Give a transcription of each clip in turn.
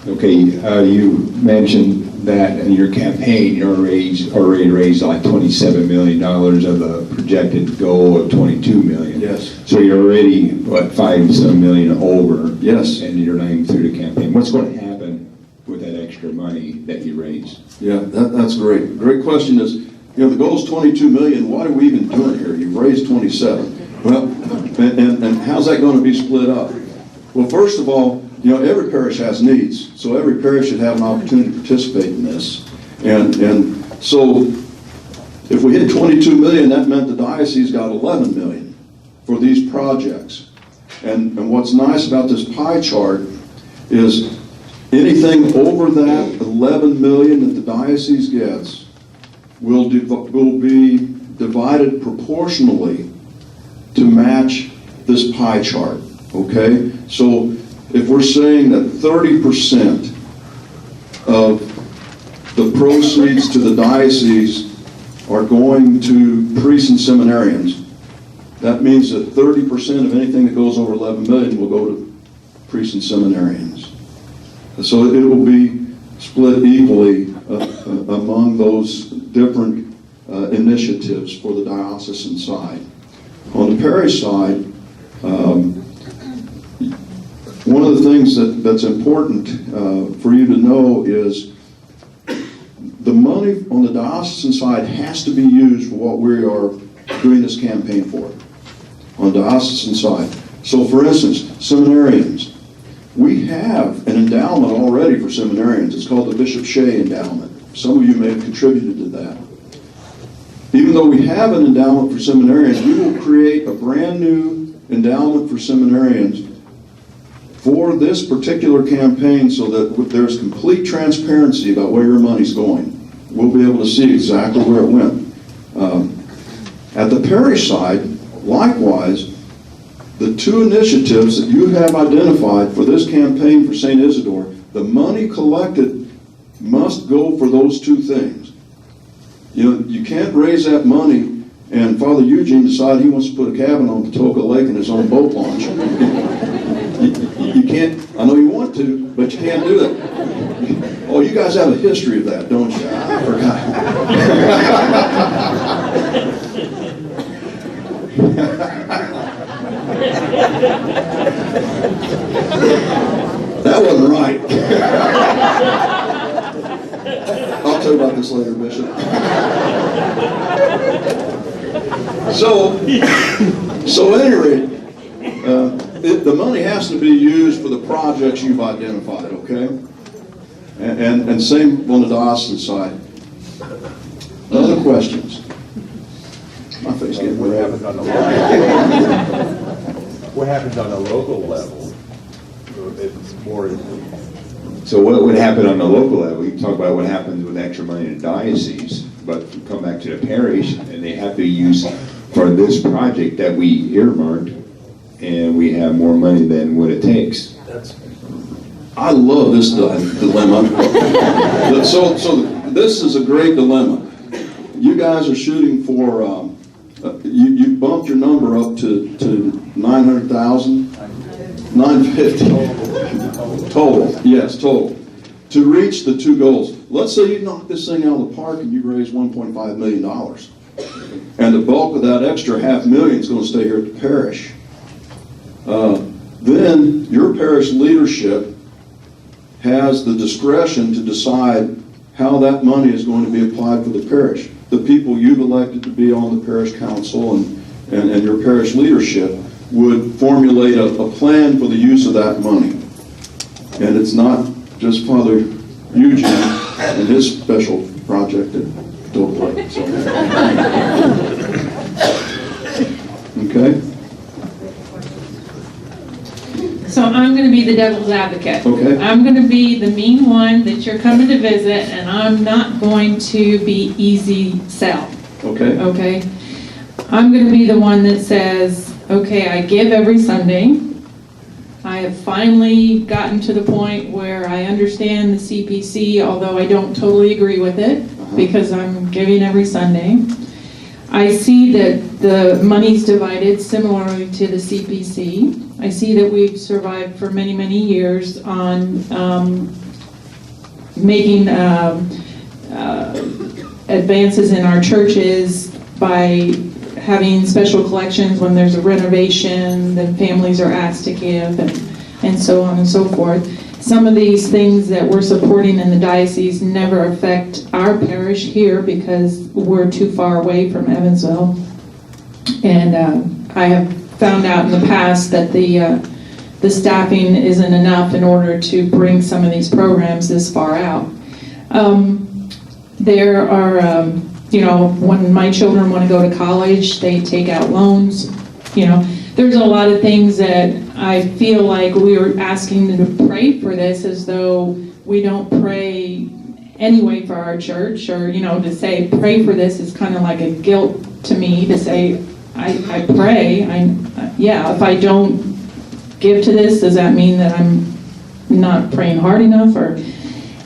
Okay, you mentioned that in your campaign you already raised like $27 million of the projected goal of $22 million. Yes. So you're already, what, $5-some million over? Yes. And you're not even through the campaign. What's going to happen with that extra money that you raised? Yeah, that's great. Great question is, the goal is 22 million. What are we even doing here? You've raised 27. Well, and how's that going to be split up? Well, first of all, every parish has needs, so every parish should have an opportunity to participate in this. And so if we hit 22 million, that meant the diocese got 11 million for these projects. And what's nice about this pie chart is anything over that 11 million that the diocese gets will be divided proportionally to match this pie chart, okay? So if we're saying that 30% of the proceeds to the diocese are going to priests and seminarians, that means that 30% of anything that goes over 11 million will go to priests and seminarians. So it will be split equally among those different initiatives for the diocesan side. On the parish side, one of the things that's important for you to know is the money on the diocesan side has to be used for what we are doing this campaign for, on the diocesan side. So for instance, seminarians. We have an endowment already for seminarians. It's called the Bishop Shea Endowment. Some of you may have contributed to that. Even though we have an endowment for seminarians, we will create a brand new endowment for seminarians for this particular campaign so that there's complete transparency about where your money's going. We'll be able to see exactly where it went. At the parish side, likewise, the two initiatives that you have identified for this campaign for St. Isidore, the money collected must go for those two things. You can't raise that money and Father Eugene decide he wants to put a cabin on Patoka Lake in his own boat launch. You can't, I know you want to, but you can't do that. Oh, you guys have a history of that, don't you? I forgot. That wasn't right. I'll tell you about this later, Bishop. So at any rate, the money has to be used for the projects you've identified, okay? And same on the diocesan side. Other questions? My face getting red. What happens on the local level? It's more. So what would happen on the local level? We can talk about what happens with extra money in the diocese, but we come back to the parish, and they have to use for this project that we earmarked, and we have more money than what it takes. I love this dilemma. So this is a great dilemma. You guys are shooting for, you bumped your number up to 900,000? 950. Total, yes, total. To reach the two goals. Let's say you knock this thing out of the park and you raise $1.5 million. And the bulk of that extra $500,000 is going to stay here at the parish. Then your parish leadership has the discretion to decide how that money is going to be applied for the parish. The people you've elected to be on the parish council and your parish leadership would formulate a plan for the use of that money. And it's not just Father Eugene and his special project at Patoka Lake. So. Okay? So I'm going to be the devil's advocate. Okay. I'm going to be the mean one that you're coming to visit, and I'm not going to be easy sell. Okay. Okay? I'm going to be the one that says, okay, I give every Sunday. I have finally gotten to the point where I understand the CPC, although I don't totally agree with it, because I'm giving every Sunday. I see that the money's divided similarly to the CPC. I see that we've survived for many, many years on making advances in our churches by having special collections when there's a renovation, then families are asked to give, and so on and so forth. Some of these things that we're supporting in the diocese never affect our parish here because we're too far away from Evansville. And I have found out in the past that the staffing isn't enough in order to bring some of these programs this far out. There are, when my children want to go to college, they take out loans. There's a lot of things that I feel like we are asking them to pray for this as though we don't pray anyway for our church, or, to say pray for this is kind of like a guilt to me to say, I pray. If I don't give to this, does that mean that I'm not praying hard enough?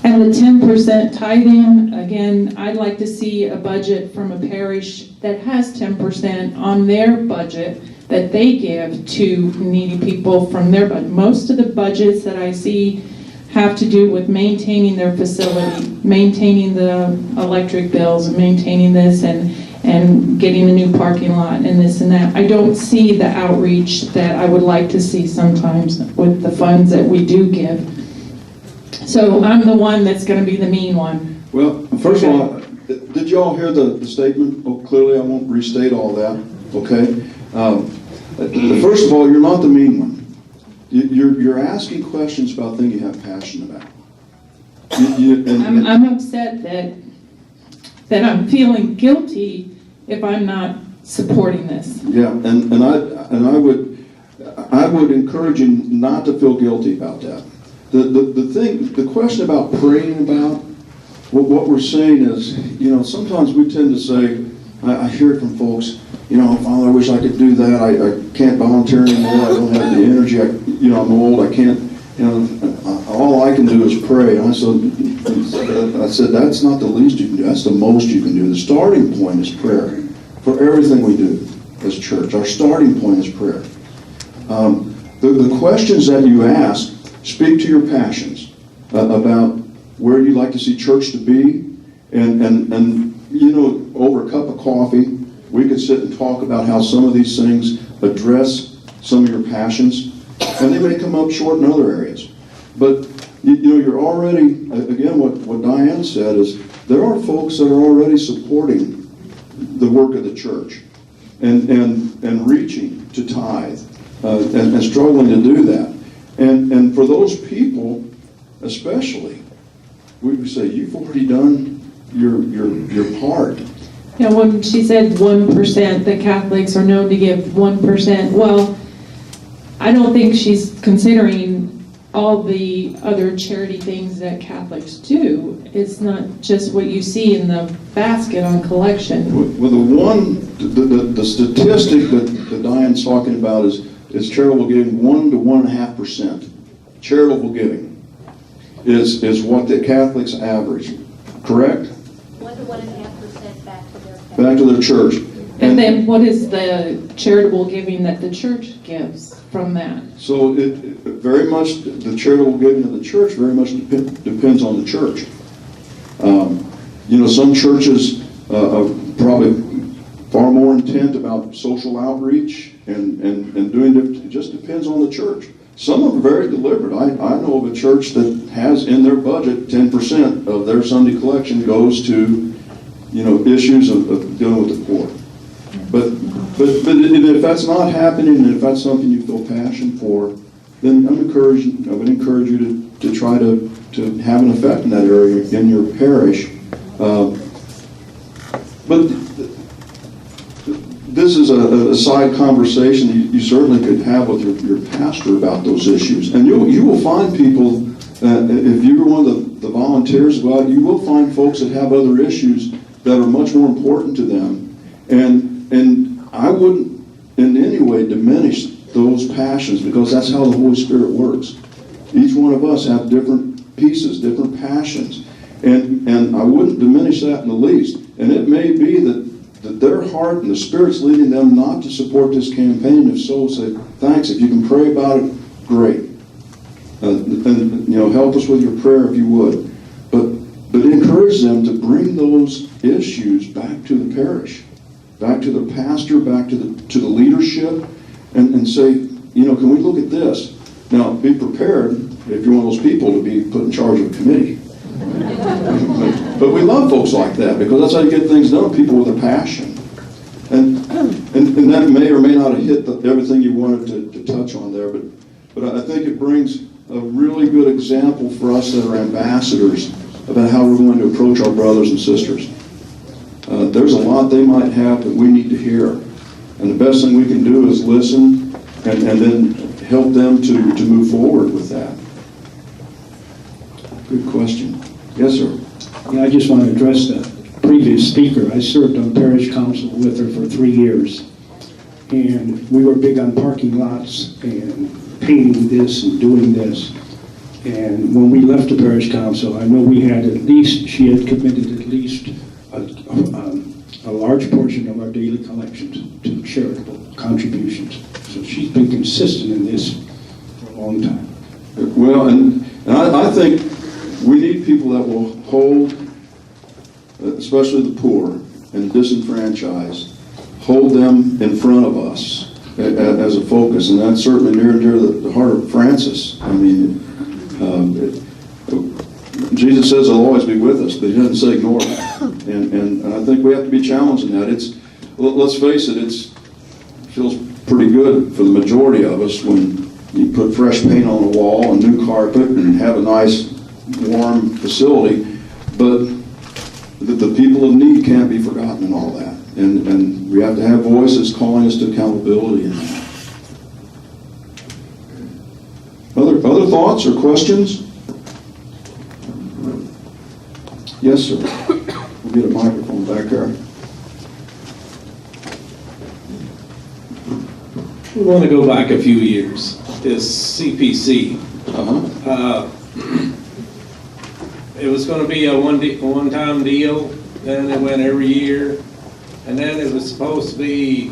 And the 10% tithing, again, I'd like to see a budget from a parish that has 10% on their budget that they give to needy people from their budget. Most of the budgets that I see have to do with maintaining their facility, maintaining the electric bills, and maintaining this, and getting a new parking lot, and this and that. I don't see the outreach that I would like to see sometimes with the funds that we do give. So I'm the one that's going to be the mean one. Well, first of all, did you all hear the statement? Oh, clearly I won't restate all that, okay? First of all, you're not the mean one. You're asking questions about things you have passion about. I'm upset that I'm feeling guilty if I'm not supporting this. Yeah, and I would encourage you not to feel guilty about that. The question about praying about, what we're saying is, sometimes we tend to say, I hear it from folks, Father, I wish I could do that. I can't volunteer anymore. I don't have the energy. I'm old. I can't. All I can do is pray. And I said, that's not the least you can do. That's the most you can do. The starting point is prayer for everything we do as a church. Our starting point is prayer. The questions that you ask speak to your passions about where you'd like to see church to be, and over a cup of coffee, we could sit and talk about how some of these things address some of your passions, and they may come up short in other areas. But you're already, again, what Diane said is there are folks that are already supporting the work of the church and reaching to tithe and struggling to do that. And for those people, especially, we would say, you've already done your part. When she said 1%, the Catholics are known to give 1%. Well, I don't think she's considering all the other charity things that Catholics do. It's not just what you see in the basket on collection. Well, the statistic that Diane's talking about is charitable giving. 1 to 1.5%. Charitable giving is what the Catholics average. Correct? 1 to 1.5% back to their church. And then what is the charitable giving that the church gives from that? So it very much, the charitable giving of the church very much depends on the church. Some churches are probably far more intent about social outreach and doing it. It just depends on the church. Some of them are very deliberate. I know of a church that has in their budget 10% of their Sunday collection goes to issues of dealing with the poor. But if that's not happening, and if that's something you feel passion for, then I would encourage you to try to have an effect in that area in your parish. But this is a side conversation you certainly could have with your pastor about those issues. And you will find people, if you're one of the volunteers, you will find folks that have other issues that are much more important to them. And I wouldn't in any way diminish those passions, because that's how the Holy Spirit works. Each one of us have different pieces, different passions. And I wouldn't diminish that in the least. And it may be that their heart and the Spirit's leading them not to support this campaign. If so, say, thanks. If you can pray about it, great. And help us with your prayer if you would. But encourage them to bring those issues back to the parish, back to the pastor, back to the leadership, and say, can we look at this? Now, be prepared, if you're one of those people, to be put in charge of a committee. But we love folks like that, because that's how you get things done, people with a passion. And that may or may not have hit everything you wanted to touch on there, but I think it brings a really good example for us that are ambassadors about how we're going to approach our brothers and sisters. There's a lot they might have that we need to hear. And the best thing we can do is listen and then help them to move forward with that. Good question. Yes, sir. Yeah, I just want to address the previous speaker. I served on parish council with her for 3 years. And we were big on parking lots and painting this and doing this. And when we left the parish council, I know we had she had committed at least a large portion of our daily collections to charitable contributions. So she's been consistent in this for a long time. Well, and I think we need people that will hold, especially the poor and disenfranchised, hold them in front of us as a focus, and that's certainly near and dear to the heart of Francis. I mean, Jesus says he'll always be with us, but he doesn't say ignore that. And I think we have to be challenged in that. Let's face it, it feels pretty good for the majority of us when you put fresh paint on the wall and new carpet and have a nice warm facility, but the people of need can't be forgotten in all that. And we have to have voices calling us to accountability in that. Other thoughts or questions? Yes, sir. We'll get a microphone back there. We want to go back a few years. This CPC. It was going to be a one-time deal, then it went every year, and then it was supposed to be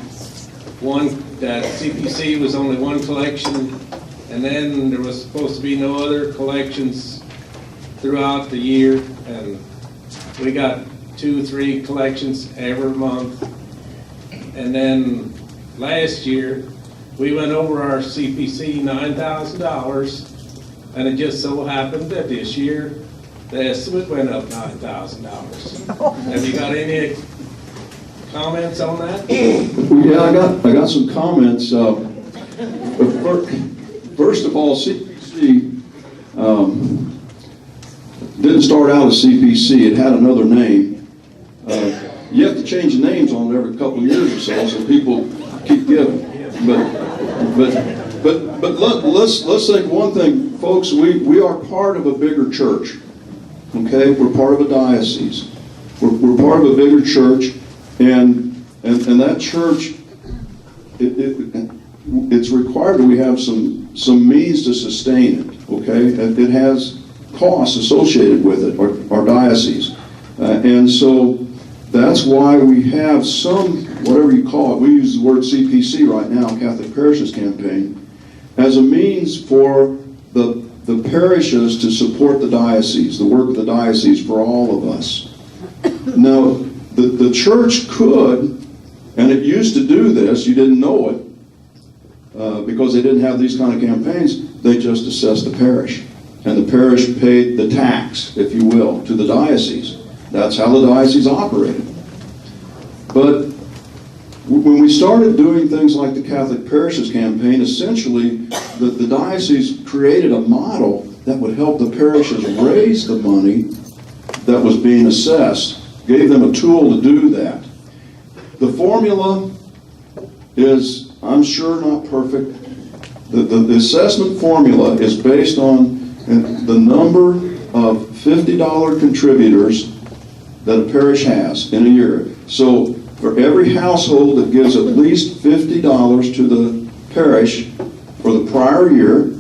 that CPC was only one collection, and then there was supposed to be no other collections throughout the year, and we got 2-3 collections every month. And then last year, we went over our CPC $9,000, and it just so happened that this year, the estimate went up $9,000. Have you got any comments on that? Yeah, I got some comments. First of all, CPC didn't start out as CPC. It had another name. You have to change the names on it every couple of years or so people keep giving. But let's think one thing, folks. We are part of a bigger church. Okay, we're part of a diocese. We're part of a bigger church, and that church, it's required that we have some means to sustain it. Okay, it has costs associated with it, our diocese, and so that's why we have some, whatever you call it. We use the word CPC right now, Catholic Parishes Campaign, as a means for the parishes to support the diocese, the work of the diocese for all of us. Now, the church could, and it used to do this, you didn't know it, because they didn't have these kind of campaigns, they just assessed the parish. And the parish paid the tax, if you will, to the diocese. That's how the diocese operated. But when we started doing things like the Catholic Parishes Campaign, essentially the diocese created a model that would help the parishes raise the money that was being assessed, gave them a tool to do that. The formula is, I'm sure, not perfect. The assessment formula is based on the number of $50 contributors that a parish has in a year. So for every household that gives at least $50 to the parish for the prior year,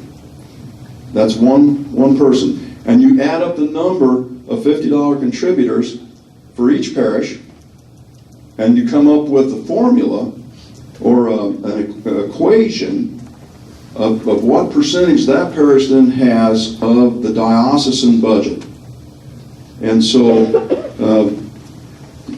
that's one person. And you add up the number of $50 contributors for each parish, and you come up with a formula or an equation of what percentage that parish then has of the diocesan budget. And so,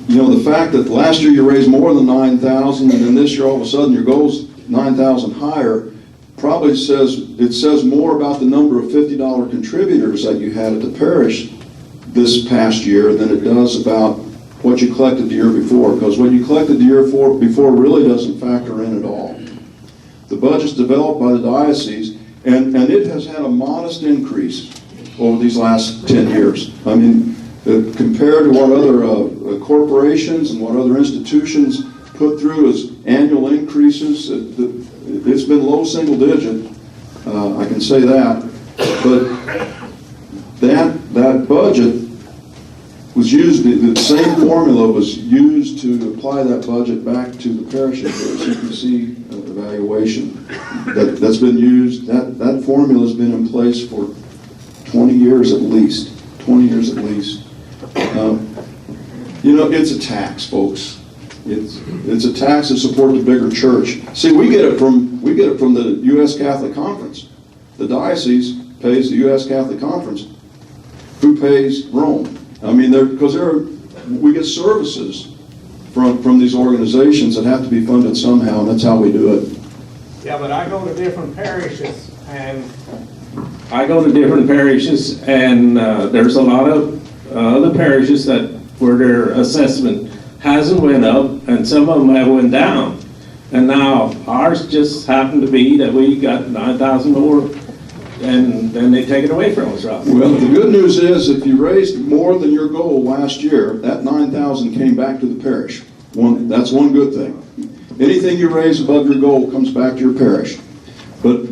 you know, the fact that last year you raised more than 9,000, and then this year all of a sudden your goal's 9,000 higher, probably says more about the number of $50 contributors that you had at the parish this past year than it does about what you collected the year before, because what you collected the year before really doesn't factor in at all. The budget's developed by the diocese, and it has had a modest increase over these last 10 years. I mean, compared to what other corporations and what other institutions put through as annual increases, it's been low single digit, I can say that. But that budget was used, the same formula was used to apply that budget back to the parishes for a CPC evaluation. That's been used, that formula has been in place for 20 years at least. 20 years at least. You know, it's a tax, folks. It's a tax to support the bigger church. See, we get it from the U.S. Catholic Conference. The diocese pays the U.S. Catholic Conference. Who pays Rome? I mean, because we get services from these organizations that have to be funded somehow, and that's how we do it. Yeah, but I go to different parishes, and there's a lot of other parishes where their assessment hasn't went up, and some of them have went down. And now ours just happened to be that we got 9,000 more, and then they take it away from us, Rob. Well, the good news is if you raised more than your goal last year, that 9,000 came back to the parish. That's one good thing. Anything you raise above your goal comes back to your parish. But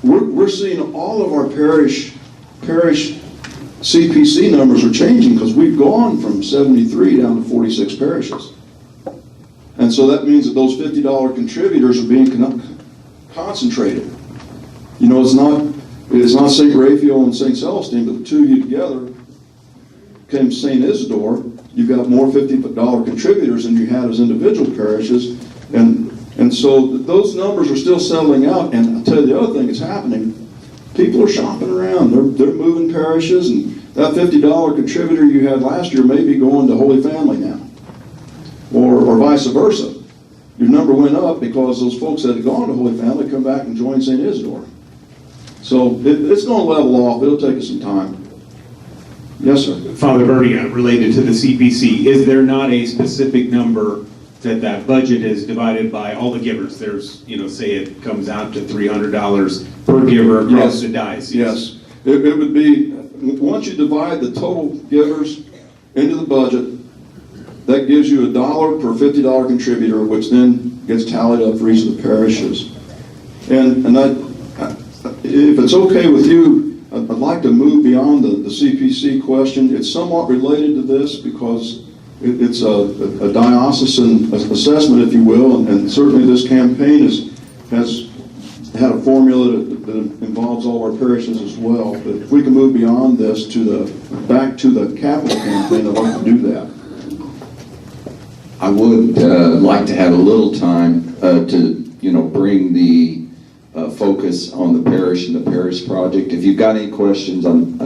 we're seeing all of our parish CPC numbers are changing because we've gone from 73 down to 46 parishes. And so that means that those $50 contributors are being concentrated. You know, it's not St. Raphael and St. Celestine, but the two of you together became St. Isidore. You've got more $50 contributors than you had as individual parishes. And so those numbers are still settling out. And I'll tell you the other thing that's happening. People are shopping around. They're moving parishes, and that $50 contributor you had last year may be going to Holy Family now, or vice versa. Your number went up because those folks that had gone to Holy Family come back and join St. Isidore. So it's going to level off. It'll take us some time. Yes, sir. Father Bertie, related to the CPC, is there not a specific number that budget is divided by all the givers? There's, you know, say it comes out to $300 per giver across the diocese. Yes. It would be, once you divide the total givers into the budget, that gives you $1 per $50 contributor, which then gets tallied up for each of the parishes. And if it's okay with you, I'd like to move beyond the CPC question. It's somewhat related to this because it's a diocesan assessment, if you will, and certainly this campaign has had a formula that involves all our parishes as well. But if we can move beyond this back to the capital campaign, I'd like to do that. I would like to have a little time to, bring the focus on the parish and the parish project. If you've got any questions on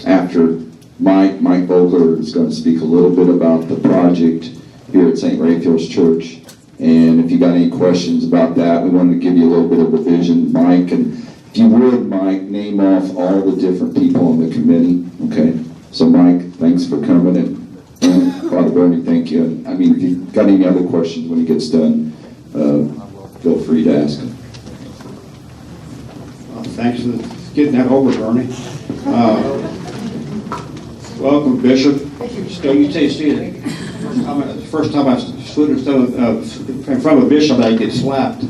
after Mike Vogler is going to speak a little bit about the project here at St. Raphael's Church. And if you got any questions about that, we wanted to give you a little bit of a vision, Mike. And if you would, Mike, name off all the different people on the committee. Okay. So, Mike, thanks for coming. And Father Bernie, thank you. I mean, if you've got any other questions when he gets done, feel free to ask him. Thanks for getting that over, Bernie. Welcome, Bishop. You stay seated. The first time I stood in front of a bishop, I get slapped.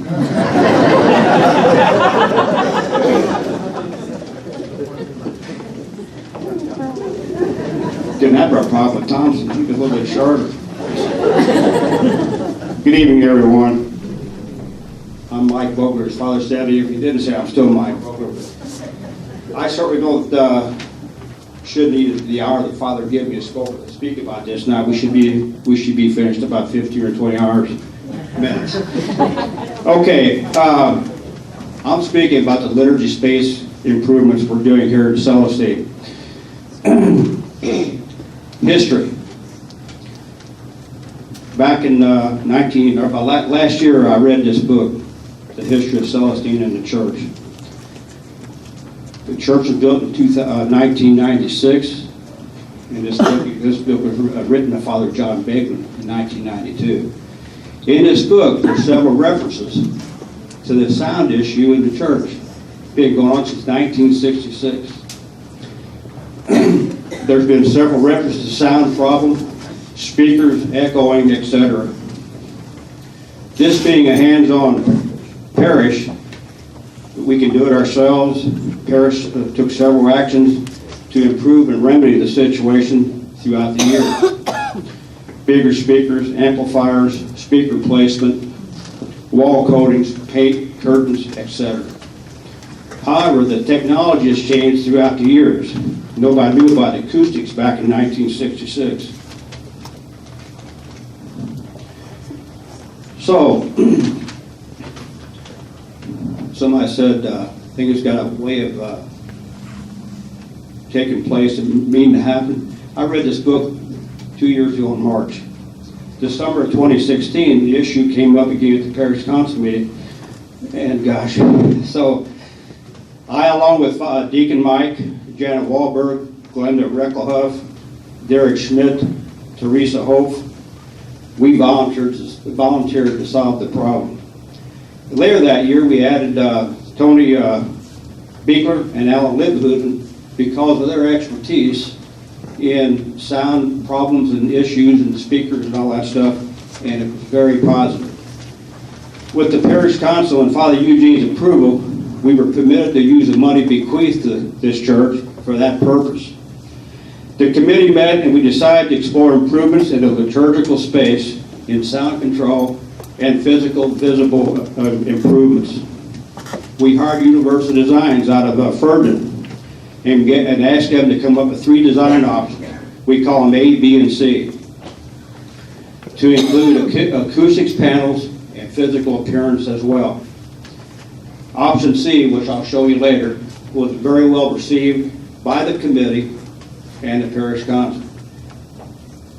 Didn't have a problem with Thompson. He was a little bit shorter. Good evening, everyone. I'm Mike Vogler. As Father said, if he didn't say I'm still Mike Vogler. I certainly don't should need the hour that Father gave me to speak about this. Now we should be finished about 15 or 20 minutes. Okay, I'm speaking about the liturgy space improvements we're doing here at Celestine. History. Back in last year, I read this book, The History of Celestine and the Church. The church was built in 1996, and this book was written by Father John Bateman in 1992. In this book, there are several references to the sound issue in the church. It's been going on since 1966. There's been several references to sound problem, speakers, echoing, etc. This being a hands-on parish, we can do it ourselves. Parish took several actions to improve and remedy the situation throughout the year. Bigger speakers, amplifiers, speaker placement, wall coatings, paint, curtains, etc. However, the technology has changed throughout the years. Nobody knew about acoustics back in 1966. So, somebody said things got a way of taking place and meaning to happen. I read this book 2 years ago in March. December of 2016, the issue came up again at the parish council meeting. And gosh, so I, along with Deacon Mike, Janet Wahlberg, Glenda Reckelhuff, Derek Schmidt, Teresa Hof, we volunteered to solve the problem. Later that year, we added Tony Beekler and Alan Libhood because of their expertise in sound problems and issues and speakers and all that stuff, and it was very positive. With the parish council and Father Eugene's approval, we were permitted to use the money bequeathed to this church for that purpose. The committee met and we decided to explore improvements in the liturgical space in sound control and physical visible improvements. We hired Universal Designs out of Ferdinand and asked them to come up with 3 design options. We call them A, B, and C, to include acoustics panels and physical appearance as well. Option C, which I'll show you later, was very well received by the committee and the parish council.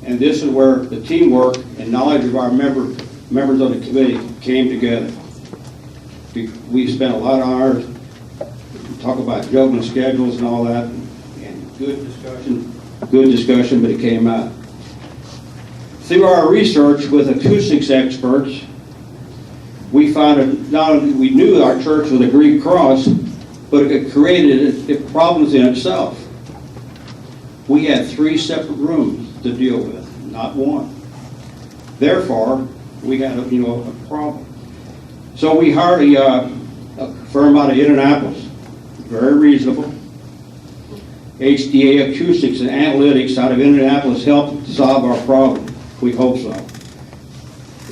And this is where the teamwork and knowledge of our members of the committee came together. We spent a lot of hours talk about juggling schedules and all that, and good discussion, but it came out. Through our research with acoustics experts, we found that not only we knew our church was a Greek cross, but it created problems in itself. We had 3 separate rooms to deal with, not one. Therefore, we had a problem. So we hired a firm out of Indianapolis, very reasonable. HDA Acoustics and Analytics out of Indianapolis helped solve our problem. We hope so.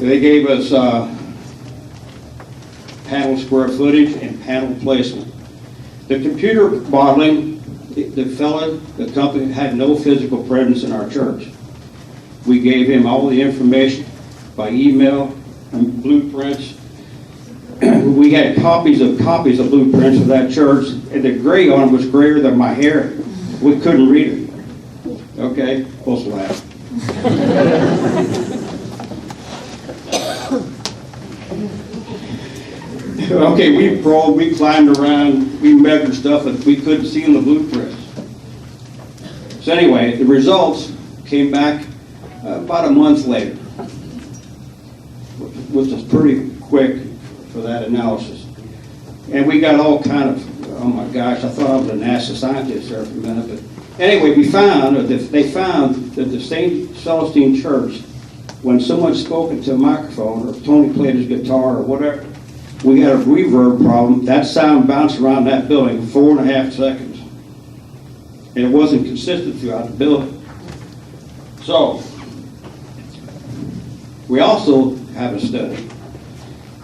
They gave us panel square footage and panel placement. The computer modeling, the company had no physical presence in our church. We gave him all the information by email and blueprints. We had copies of blueprints of that church, and the gray on it was grayer than my hair. We couldn't read it. Okay? Supposed to laugh. Okay, we probed, we climbed around, we measured stuff that we couldn't see in the blueprints. So anyway, the results came back about a month later, which was pretty quick for that analysis. And we got all kind of, oh my gosh, I thought I was a NASA scientist there for a minute, but anyway, they found that the St. Celestine Church, when someone spoke into a microphone, or Tony played his guitar or whatever, we had a reverb problem. That sound bounced around that building 4.5 seconds. And it wasn't consistent throughout the building. So, we also have a study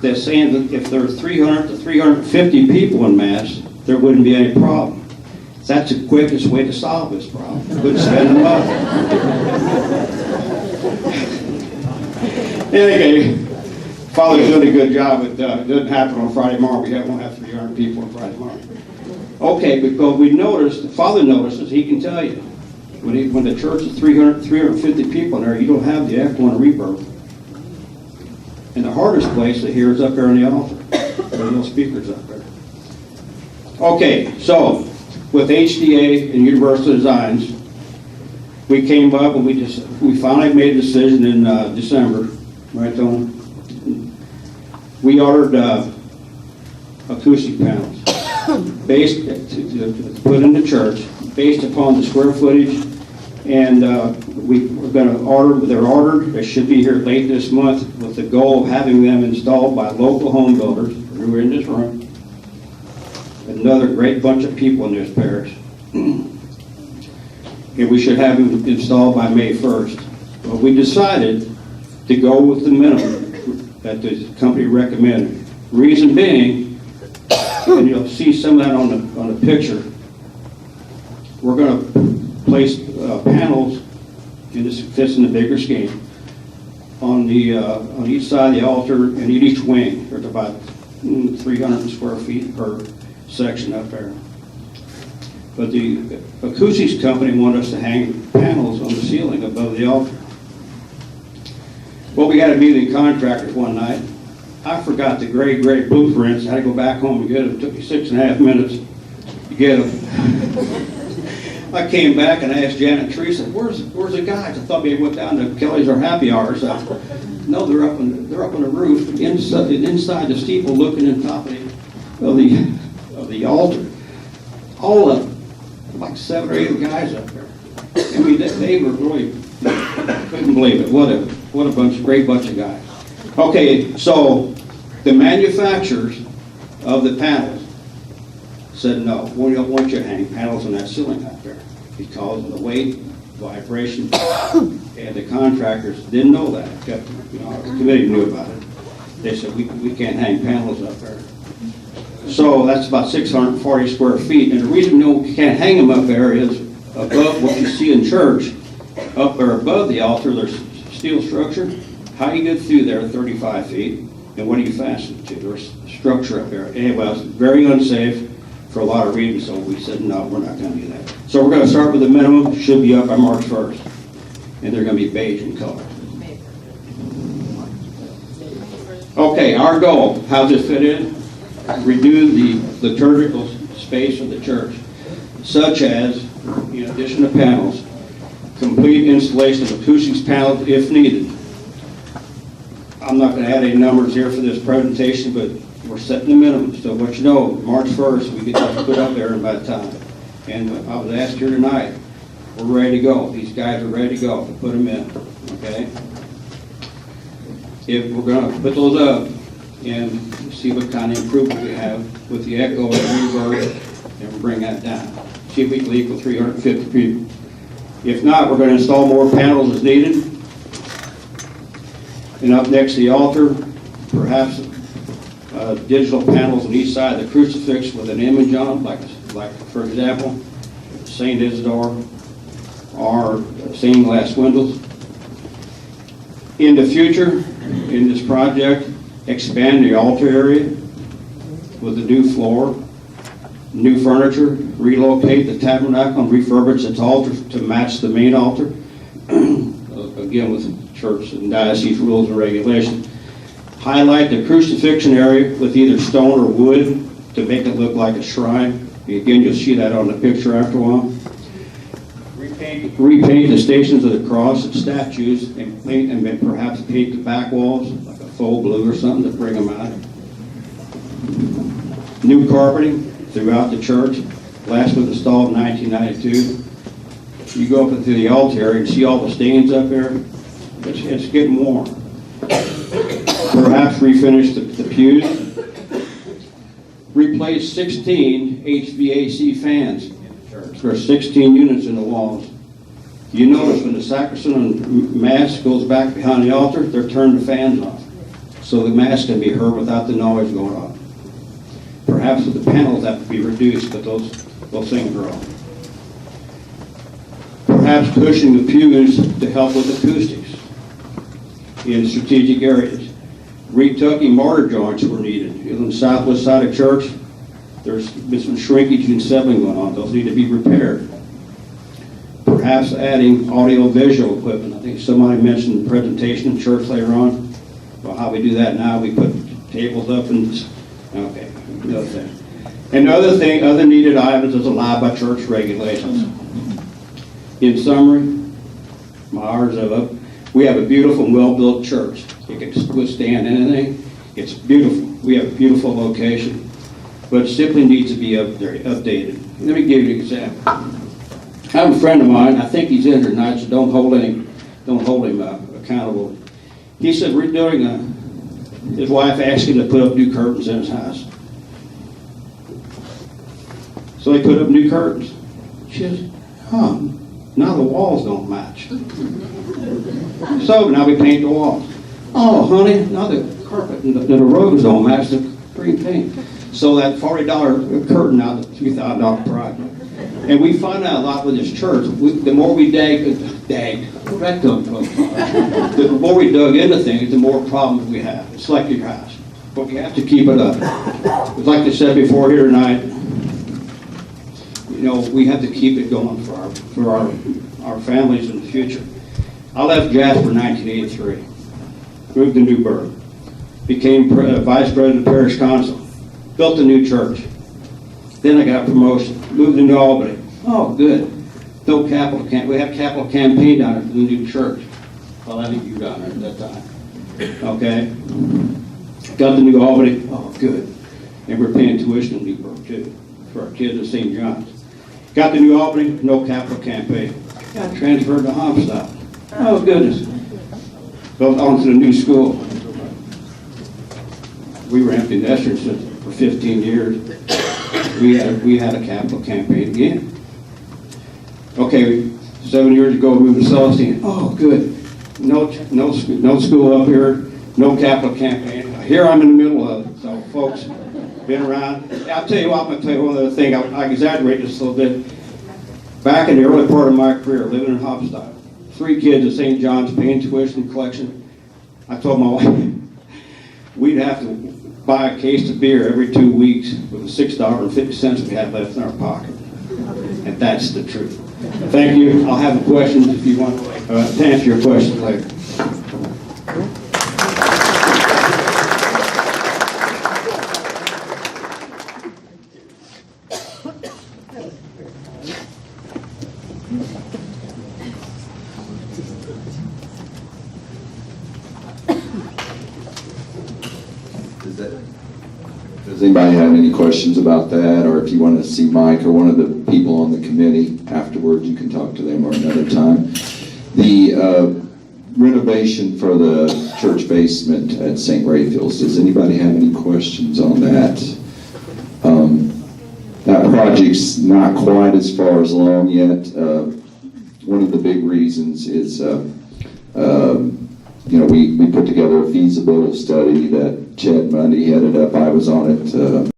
that's saying that if there are 300 to 350 people in Mass, there wouldn't be any problem. That's the quickest way to solve this problem. Wouldn't spend the money. Anyway, Father's doing a good job. It doesn't happen on Friday morning. We won't have 300 people on Friday morning. Okay, because we noticed, the Father notices, he can tell you, When the church is 350 people in there, you don't have the echo and reverb. And the hardest place to hear is up there on the altar. There are no speakers up there. Okay, so with HDA and Universal Designs, we came up and we finally made a decision in December, right, Tony? We ordered acoustic panels based to put in the church based upon the square footage, and we're going to order. They're ordered. They should be here late this month with the goal of having them installed by local home builders who are in this room. Another great bunch of people in this parish. And we should have them installed by May 1st. But we decided to go with the minimum that the company recommended. Reason being, and you'll see some of that on the picture, we're going to place panels, and this fits in the bigger scheme, on each side of the altar and in each wing. There's about 300 square feet per section up there. But the acoustics company wanted us to hang panels on the ceiling above the altar. Well, we had a meeting of contractors one night. I forgot the great blueprints. I had to go back home and get them. It took me 6.5 minutes to get them. I came back and I asked Janet and Teresa, where's the guys? I thought maybe went down to Kelly's or Happy Hour or something. No, they're up on the roof, inside the steeple, looking on top of the altar. All of them, like 7 or 8 guys up there. I mean, they were really, couldn't believe it. What a great bunch of guys. Okay, so the manufacturers of the panels said, no, we don't want you to hang panels on that ceiling up there because of the weight, vibration, and the contractors didn't know that. Our committee knew about it. They said, we can't hang panels up there. So that's about 640 square feet. And the reason we can't hang them up there is above what you see in church, up there above the altar, there's steel structure. How do you get through there 35 feet? And what do you fasten to? There's structure up there. Anyway, it's very unsafe for a lot of reasons, so we said, no, we're not going to do that. So we're going to start with the minimum. Should be up by March 1st. And they're going to be beige in color. Okay, our goal, how does this fit in? Renew the liturgical space of the church, such as, in addition to panels, complete installation of acoustics panels if needed. I'm not going to add any numbers here for this presentation, but we're setting the minimum. So what you know, March 1st, we get that put up there in about time. And I was asked here tonight, we're ready to go. These guys are ready to go to put them in, okay? If we're going to put those up and see what kind of improvement we have with the echo and reverb, and bring that down. See if we can equal 350 people. If not, we're going to install more panels as needed. And up next to the altar, perhaps digital panels on each side of the crucifix with an image on them, like for example, St. Isidore or stained glass windows. In the future, in this project, expand the altar area with a new floor, new furniture, relocate the tabernacle and refurbish its altar to match the main altar, again with church and diocese rules and regulations. Highlight the crucifixion area with either stone or wood to make it look like a shrine. Again, you'll see that on the picture after a while. Repaint the stations of the cross and statues and paint and perhaps paint the back walls like a faux blue or something to bring them out. New carpeting throughout the church. Last was installed in 1992. You go up into the altar and see all the stains up there. It's getting warm. Perhaps refinish the pews. Replace 16 HVAC fans in the church. There are 16 units in the walls. You notice when the sacristan and mass goes back behind the altar, they're turned the fans off. So the mass can be heard without the noise going on. Perhaps the panels have to be reduced, but those things are on. Perhaps cushioning the pews to help with acoustics in strategic areas. Retucking mortar joints were needed. On the southwest side of church, there's been some shrinkage and settling going on. Those need to be repaired. Perhaps perhaps adding audio-visual equipment. I think somebody mentioned the presentation in church later on. Well, how we do that now, we put tables up and, okay, another thing. And other needed items is allowed by church regulations. In summary, my hours are up. We have a beautiful and well-built church. It can withstand anything. It's beautiful. We have a beautiful location, but it simply needs to be updated. Let me give you an example. I have a friend of mine. I think he's in here tonight, so don't hold him accountable. He said we're doing his wife asked him to put up new curtains in his house. So he put up new curtains. She says, now the walls don't match. So now we paint the walls. Oh, honey, now the carpet and the roads don't match the green paint. So that $40 curtain out of $3,000 project. And we find out a lot with this church. The more we the more we dug into things, the more problems we have. It's like your house. But we have to keep it up. Like I said before here tonight, we have to keep it going for our families in the future. I left Jasper in 1983, moved to Newburgh, became vice president of parish council, built a new church. Then I got a promotion, moved into Albany. Oh, good. No capital we have capital campaign down there for the new church. Well, I think you down there at that time. Okay. Got the new Albany. Oh, good. And we're paying tuition in Newburgh too for our kids at St. John's. Got the new Albany, no capital campaign. Got transferred to Homestead. Oh, goodness. Built onto the new school. We were empty nesters for 15 years. We had a capital campaign again. Okay, 7 years ago, we moved to Celestine. Oh, good. No school up here, no capital campaign. Here I'm in the middle of it. So, folks, been around. I'll tell you what, I'm going to tell you one other thing. I exaggerate this a little bit. Back in the early part of my career, living in Hopstock, 3 kids at St. John's, paying tuition collection. I told my wife, we'd have to buy a case of beer every 2 weeks with the $6.50 we had left in our pocket. And that's the truth. Thank you. I'll have questions if you want to answer your questions later. Does anybody have any questions about that, or if you want to see Mike or one of the people on the committee afterwards, you can talk to them or another time. The renovation for the church basement at St. Raphael's, does anybody have any questions on that? That project's not quite as far as along yet. One of the big reasons is we put together a feasibility study that Chad Mundy headed up. I was on it